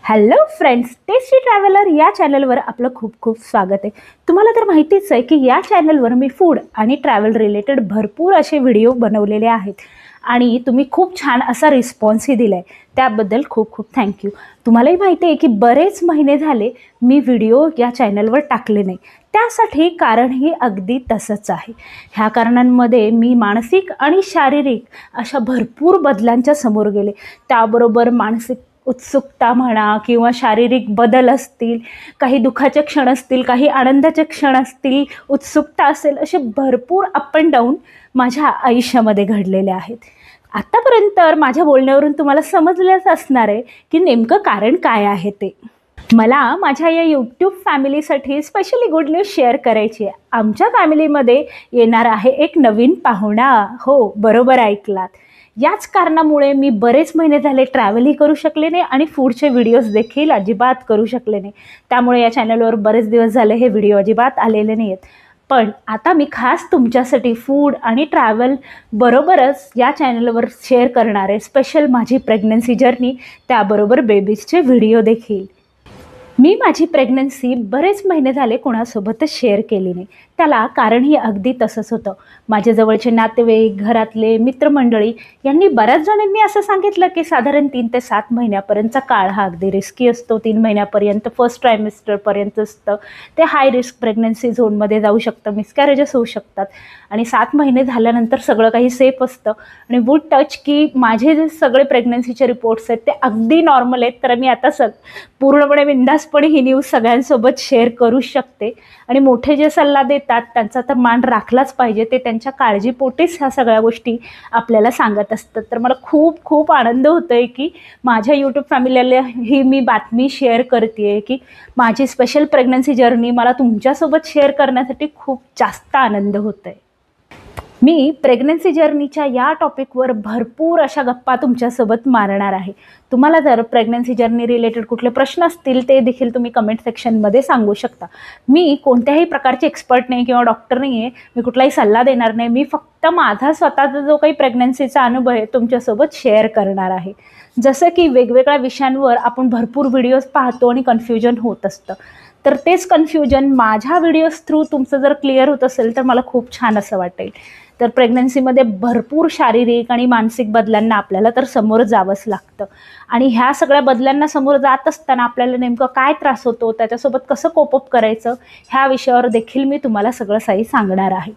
Hello friends, tasty traveller या चॅनलवर आपलं खूप खूप स्वागत आहे। तुम्हाला तर माहितीच आहे की या चॅनलवर मी फूड आणि ट्रॅव्हल रिलेटेड भरपूर असे व्हिडिओ बनवलेले आहेत आणि तुम्ही खूप छान असा रिस्पॉन्सही दिलाय, त्याबद्दल खूप खूप थँक्यू। तुम्हालाही माहिती आहे की बरेच महिने झाले मी व्हिडिओ या चॅनलवर टाकले नाही, त्यासाठी कारणही अगदी तसंच आहे। ह्या कारणांमध्ये मी मानसिक आणि शारीरिक अशा भरपूर बदलांच्या समोर गेले। त्याबरोबर मानसिक उत्सुकता म्हणा किंवा शारीरिक बदल असतील, काही दुःखाचे क्षण असतील, काही आनंदाचे क्षण असतील, उत्सुकता असेल, असे भरपूर अप अँड डाऊन माझ्या आयुष्यामध्ये घडलेले आहेत। आतापर्यंत माझ्या बोलण्यावरून तुम्हाला समजलेच असणार आहे की नेमकं कारण काय आहे ते। मला माझ्या या यूट्यूब फॅमिलीसाठी स्पेशली गुड न्यूज शेअर करायची आहे। आमच्या फॅमिलीमध्ये येणार आहे एक नवीन पाहुणा। हो, बरोबर ऐकलात। याच कारणामुळे मी बरेच महिने झाले ट्रॅव्हलही करू शकले नाही आणि फूडचे व्हिडिओज देखील अजिबात करू शकले नाही। त्यामुळे या चॅनलवर बरेच दिवस झाले हे व्हिडिओ अजिबात आलेले नाही आहेत। पण आता मी खास तुमच्यासाठी फूड आणि ट्रॅव्हल बरोबरच या चॅनलवर शेअर करणार आहे स्पेशल माझी प्रेग्नन्सी जर्नी, त्याबरोबर बेबीजचे व्हिडिओ देखील। मी माझी प्रेग्नन्सी बरेच महिने झाले कोणासोबतच शेअर केली नाही। त्याला कारणही अगदी तसंच होतं। माझे जवळचे नातेवाईक, घरातले मित्रमंडळी यांनी बऱ्याच जणांनी असं सांगितलं की साधारण 3 ते 7 महिन्यापर्यंतचा काळ हा अगदी रिस्की असतो। 3 महिन्यापर्यंत फर्स्ट ट्रायमिस्टरपर्यंत असतं ते हाय रिस्क प्रेग्नन्सी झोनमध्ये जाऊ शकतं, मिसकॅरेजेस होऊ शकतात आणि 7 महिने झाल्यानंतर सगळं काही सेफ असतं। आणि वूड टच की माझे जे सगळे प्रेग्नन्सीचे रिपोर्ट्स आहेत ते अगदी नॉर्मल आहेत, तर मी आता पूर्णपणे बिंदासपणे ही न्यूज सगळ्यांसोबत शेअर करू शकते। आणि मोठे जे सल्ला देतात त्यांचा तर मान राखलाच पाहिजे, ते त्यांच्या काळजीपोटीच ह्या सगळ्या गोष्टी आपल्याला सांगत असतात। तर मला खूप खूप आनंद होतोय की माझ्या यूट्यूब फॅमिलीला ही मी बातमी शेअर करते की माझी स्पेशल प्रेग्नन्सी जर्नी मला तुमच्यासोबत शेअर करण्यासाठी खूप जास्त आनंद होतोय। मी प्रेग्नन्सी जर्नीच्या या टॉपिकवर भरपूर अशा गप्पा तुमच्यासोबत मारणार आहे। तुम्हाला जर प्रेग्नन्सी जर्नी रिलेटेड कुठले प्रश्न असतील ते देखील तुम्ही कमेंट सेक्शनमध्ये सांगू शकता। मी कोणत्याही प्रकारचे एक्सपर्ट नाही किंवा डॉक्टर नाही आहे, मी कुठलाही सल्ला देणार नाही। मी फक्त माझा स्वतःचा जो काही प्रेग्नन्सीचा अनुभव आहे तुमच्यासोबत शेअर करणार आहे। जसं की वेगवेगळ्या विषयांवर आपण भरपूर व्हिडिओज पाहतो आणि कन्फ्युजन होत असतं, तर तेच कन्फ्युजन माझ्या व्हिडिओज थ्रू तुमचं जर क्लिअर होत असेल तर मला खूप छान असं वाटेल। तर प्रेग्नन्सीमध्ये भरपूर शारीरिक आणि मानसिक बदलांना आपल्याला तर समोर जावंच लागतं आणि ह्या सगळ्या बदलांना समोर जात असताना आपल्याला नेमकं काय त्रास होतो, त्याच्यासोबत कसं कोपअप करायचं, ह्या विषयावर देखील मी तुम्हाला सगळं काही सांगणार आहे।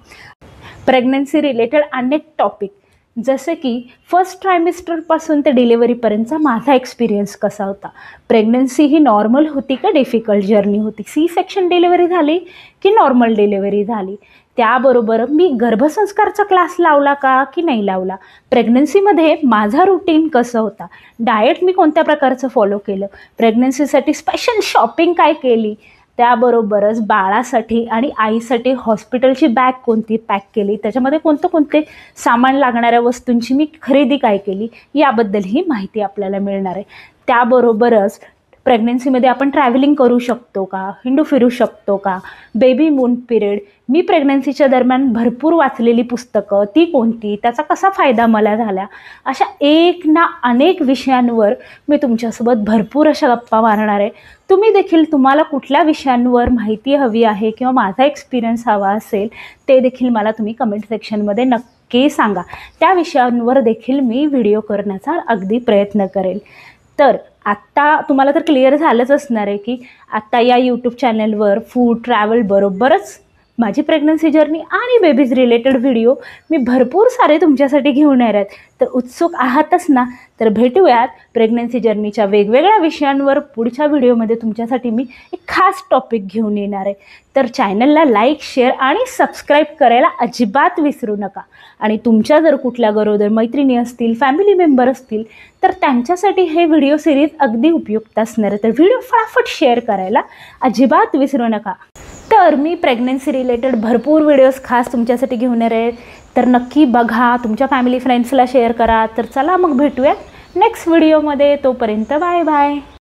प्रेग्नन्सी रिलेटेड अनेक टॉपिक जसे की फर्स्ट ट्रायमिस्टरपासून ते डिलिव्हरीपर्यंतचा माझा एक्सपिरियन्स कसा होता, प्रेग्नन्सी ही नॉर्मल होती का डिफिकल्ट जर्नी होती, सी सेक्शन डिलिव्हरी झाली की नॉर्मल डिलिव्हरी झाली, त्याबरोबर मी गर्भसंस्कारचा क्लास लावला का की नाही लावला, प्रेग्नन्सीमध्ये माझा रुटीन कसं होता, डाएट मी कोणत्या प्रकारचं फॉलो केलं, प्रेग्नन्सीसाठी स्पेशल शॉपिंग काय केली, त्याबरोबरच बाळासाठी आणि आईसाठी हॉस्पिटलची बॅग कोणती पॅक केली, त्याच्यामध्ये कोणते सामान लागणाऱ्या वस्तूंची मी खरेदी काय केली, याबद्दलही माहिती आपल्याला मिळणार आहे। त्याबरोबरच प्रेग्नन्सीमध्ये आपण ट्रॅव्हलिंग करू शकतो का, हिंडू फिरू शकतो का, बेबी मून पिरियड, मी प्रेग्नन्सीच्या दरम्यान भरपूर वाचलेली पुस्तकं ती कोणती, त्याचा कसा फायदा मला झाला, अशा एक ना अनेक विषयांवर मी तुमच्यासोबत भरपूर अशा गप्पा मारणार आहे। तुम्ही देखील तुम्हाला कुठल्या विषयांवर माहिती हवी आहे किंवा माझा एक्सपिरियन्स हवा असेल ते देखील मला तुम्ही कमेंट सेक्शनमध्ये नक्की सांगा, त्या विषयांवर देखील मी व्हिडिओ करण्याचा अगदी प्रयत्न करेल। तर आत्ता तुम्हाला तर क्लिअर झालंच असणार आहे की आत्ता या यूट्यूब चॅनलवर फूड ट्रॅव्हल बरोबरच माझी प्रेग्नन्सी जर्नी आणि बेबीज रिलेटेड व्हिडिओ मी भरपूर सारे तुमच्यासाठी घेऊन येणार आहेत। तर उत्सुक आहातच ना, तर भेटूयात प्रेग्नन्सी जर्नीच्या वेगवेगळ्या विषयांवर पुढच्या व्हिडिओमध्ये तुमच्यासाठी मी एक खास टॉपिक घेऊन येणार आहे। तर चॅनलला लाईक, शेअर आणि सबस्क्राईब करायला अजिबात विसरू नका। आणि तुमच्या जर कुठल्या गरोदर मैत्रिणी असतील, फॅमिली मेंबर असतील, तर त्यांच्यासाठी हे व्हिडिओ सिरीज अगदी उपयुक्त असणार आहे, तर व्हिडिओ फटाफट शेअर करायला अजिबात विसरू नका। तर मी प्रेग्नन्सी रिलेटेड भरपूर व्हिडिओज खास तुमच्यासाठी घेऊन येणार आहे, तर नक्की बघा, तुमच्या फॅमिली फ्रेंड्सला शेअर करा। तर चला मग भेटूयात नेक्स्ट व्हिडिओमध्ये, तोपर्यंत बाय बाय।